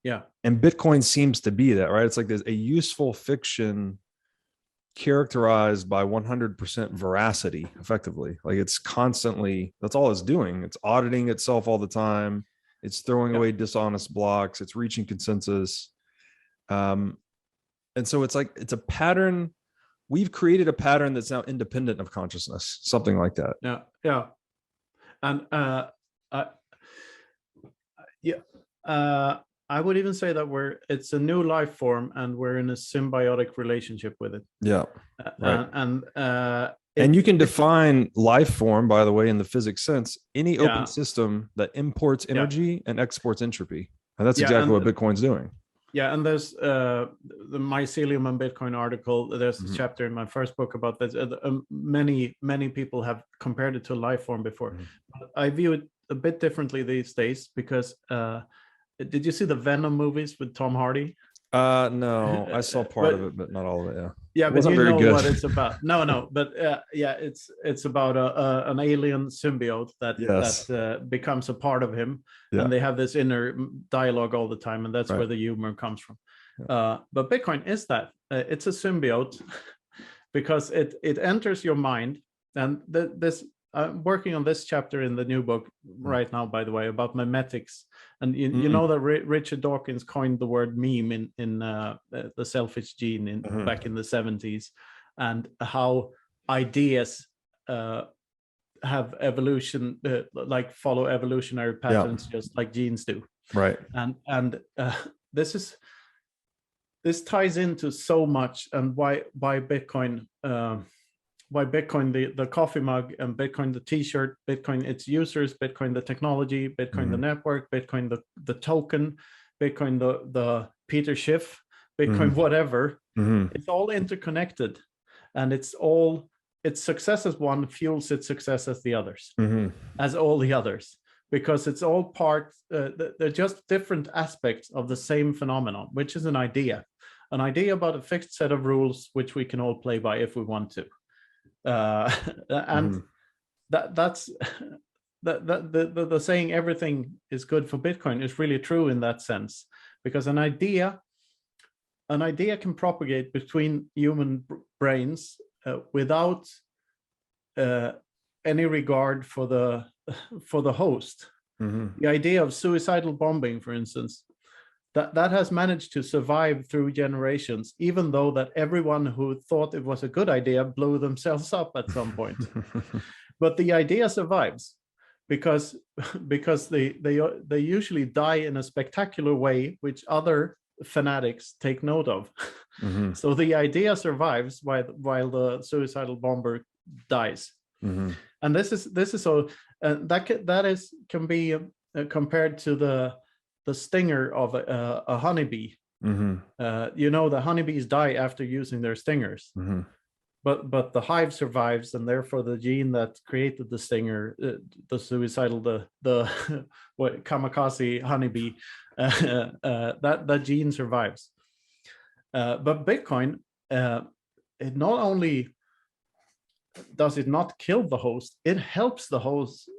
Yeah. And Bitcoin seems to be that, right? It's like there's a useful fiction characterized by 100% veracity, effectively. Like it's constantly, that's all it's doing. It's auditing itself all the time. It's throwing Yeah. away dishonest blocks. It's reaching consensus. Um, and so it's like, it's a pattern. We've created a pattern that's now independent of consciousness, something like that. Yeah. Yeah. And I, yeah, I would even say that it's a new life form, and we're in a symbiotic relationship with it. Yeah. Right. And you can define life form, by the way, in the physics sense, any open yeah, system that imports yeah, energy and exports entropy. And that's yeah, exactly what and Bitcoin's doing. yeah, and there's the mycelium and Bitcoin article. There's a chapter in my first book about this. Many people have compared it to a life form before. But I view it a bit differently these days because did you see the Venom movies with Tom Hardy? No, I saw part of it, but not all of it. Yeah. Yeah, It but wasn't you very know good. what it's about. No, but yeah, it's about an alien symbiote Yes. that becomes a part of him, Yeah. and they have this inner dialogue all the time, and that's Right. where the humor comes from. Yeah. But Bitcoin is that it's a symbiote because it enters your mind, and this I'm working on this chapter in the new book right now, by the way, about memetics. And you know that Richard Dawkins coined the word meme in the Selfish Gene back in the 70s, and how ideas have evolution, like follow evolutionary patterns, just like genes do. Right. And this ties into so much, and why Bitcoin. Why Bitcoin, the coffee mug, and Bitcoin, the t-shirt, Bitcoin, its users, Bitcoin, the technology, Bitcoin, the network, Bitcoin, the token, Bitcoin, the Peter Schiff, Bitcoin, whatever. It's all interconnected, and its success as one fuels its success as the others, as all the others, because it's all part, they're just different aspects of the same phenomenon, which is an idea about a fixed set of rules, which we can all play by if we want to. And that's the saying everything is good for Bitcoin is really true in that sense, because an idea can propagate between human brains without any regard for the host. The idea of suicidal bombing, for instance, that has managed to survive through generations, even though that everyone who thought it was a good idea blew themselves up at some point. But the idea survives because they usually die in a spectacular way, which other fanatics take note of. So the idea survives while the suicidal bomber dies. And this is so that can be compared to the stinger of a honeybee. The honeybees die after using their stingers, but the hive survives, and therefore the gene that created the stinger, the suicidal, the what kamikaze honeybee, that gene survives. But Bitcoin, it not only does it not kill the host, it helps the host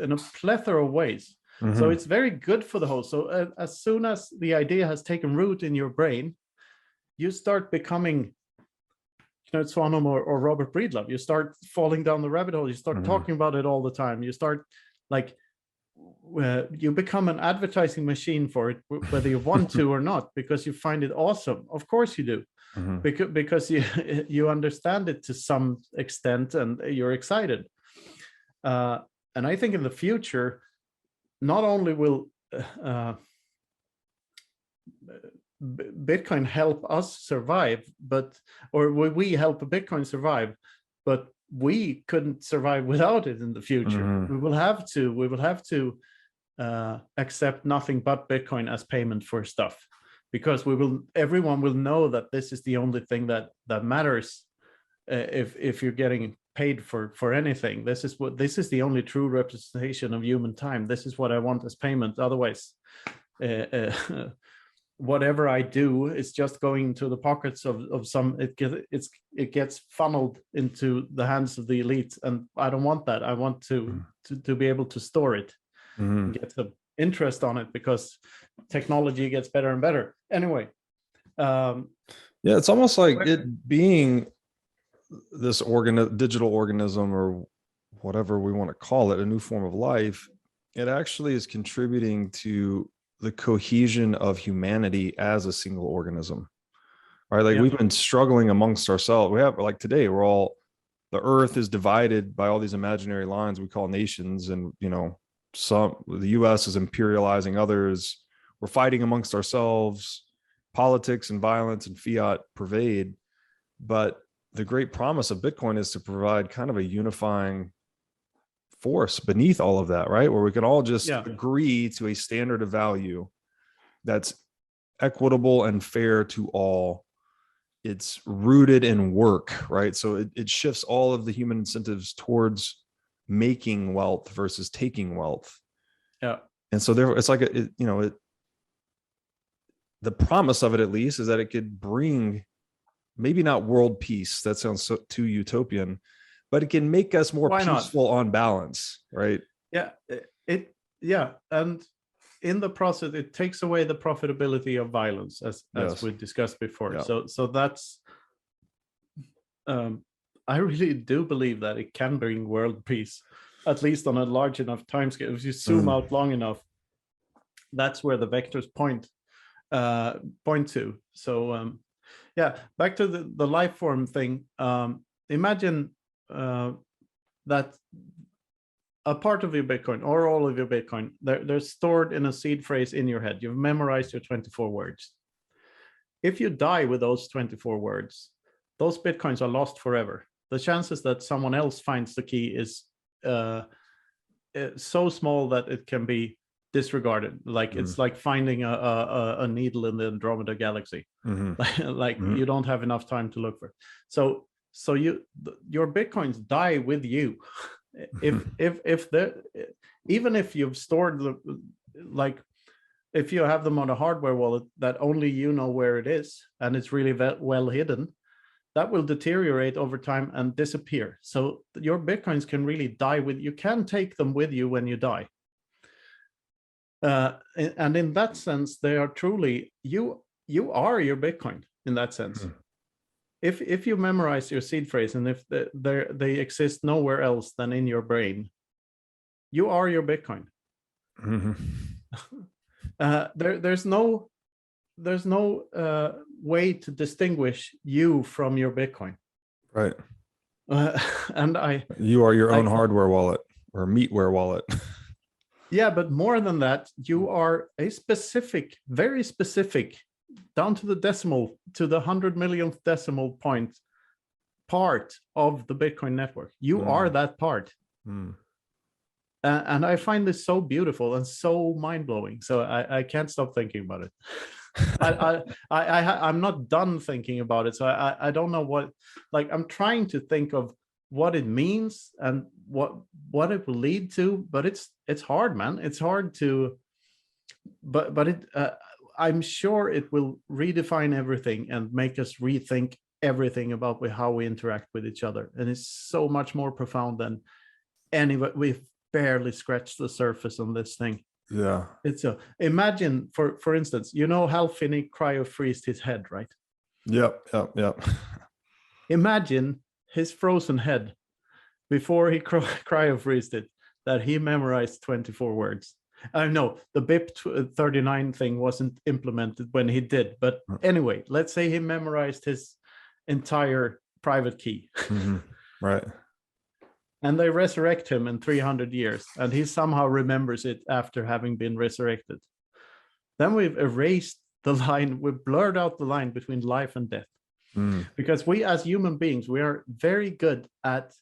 in a plethora of ways. So it's very good for the host. So as soon as the idea has taken root in your brain, you start becoming Knut Swanholm or Robert Breedlove. You start falling down the rabbit hole. You start talking about it all the time. You start you become an advertising machine for it, whether you want to or not, because you find it awesome. Of course you do. Because you understand it to some extent, and you're excited. And I think in the future, not only will Bitcoin help us survive, or we help Bitcoin survive, but we couldn't survive without it in the future. We will have to accept nothing but Bitcoin as payment for stuff, because everyone will know that this is the only thing that matters. If you're getting paid for anything, this is the only true representation of human time. This is what I want as payment. Otherwise, whatever I do is just going to the pockets of some. It gets funneled into the hands of the elite, and I don't want that. I want to be able to store it, get interest on it because technology gets better and better. Anyway, yeah, it's almost like it being this digital organism, or whatever we want to call it, a new form of life. It actually is contributing to the cohesion of humanity as a single organism, right? Like we've been struggling amongst ourselves. We have, like today, the earth is divided by all these imaginary lines we call nations. And, the US is imperializing others. We're fighting amongst ourselves. Politics and violence and fiat pervade. But the great promise of Bitcoin is to provide kind of a unifying force beneath all of that, right? Where we can all just agree to a standard of value that's equitable and fair to all. It's rooted in work, right? So it shifts all of the human incentives towards making wealth versus taking wealth. Yeah. And so there, it's like, the promise of it, at least, is that it could bring maybe not world peace. That sounds too utopian, but it can make us more peaceful on balance, right? Yeah. And in the process, it takes away the profitability of violence, as we discussed before. Yeah. So that's, I really do believe that it can bring world peace, at least on a large enough time scale. If you zoom out long enough, that's where the vectors point to. So back to the life form thing. Imagine that a part of your Bitcoin, or all of your Bitcoin, they're stored in a seed phrase in your head. You've memorized your 24 words. If you die with those 24 words, those Bitcoins are lost forever. The chances that someone else finds the key is so small that it can be disregarded. Like it's like finding a needle in the Andromeda galaxy. You don't have enough time to look for it. So your Bitcoins die with you. Even if you've stored if you have them on a hardware wallet that only you know where it is, and it's really well hidden, that will deteriorate over time and disappear. So your Bitcoins can really die with you. Can take them with you when you die. And in that sense, they are truly, you are your Bitcoin in that sense. If you memorize your seed phrase, and if they exist nowhere else than in your brain, you are your Bitcoin. There's no way to distinguish you from your Bitcoin. Right. And you are your own hardware wallet or meatware wallet. Yeah, but more than that, you are a specific, very specific, down to the decimal, to the 100 millionth decimal point, part of the Bitcoin network. You are that part. And I find this so beautiful and so mind-blowing. So I can't stop thinking about it. I'm not done thinking about it. So I don't know what, I'm trying to think of what it means and what it will lead to, but it's hard, man. It's hard to, but it I'm sure it will redefine everything and make us rethink everything about how we interact with each other. And it's so much more profound than we've barely scratched the surface on this thing. Yeah. It's imagine, for instance, Hal Finney cryo-freezed his head, right? Yep. Imagine his frozen head before he cryo-freezed it, that he memorized 24 words. I know the BIP 39 thing wasn't implemented when he did, but anyway, let's say he memorized his entire private key. Right. And they resurrect him in 300 years, and he somehow remembers it after having been resurrected. Then we've erased the line, we've blurred out the line between life and death. Because we as human beings, we are very good at,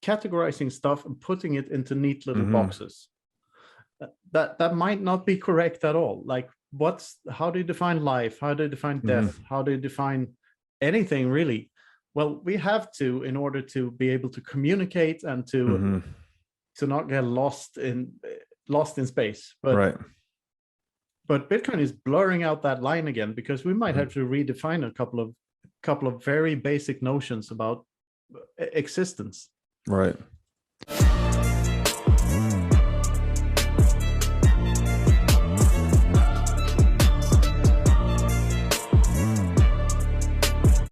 categorizing stuff and putting it into neat little boxes. That might not be correct at all. Like, how do you define life? How do you define death? How do you define anything really? Well, we have to, in order to be able to communicate and to not get lost in space. But right. But Bitcoin is blurring out that line again, because we might have to redefine a couple of very basic notions about existence. Right.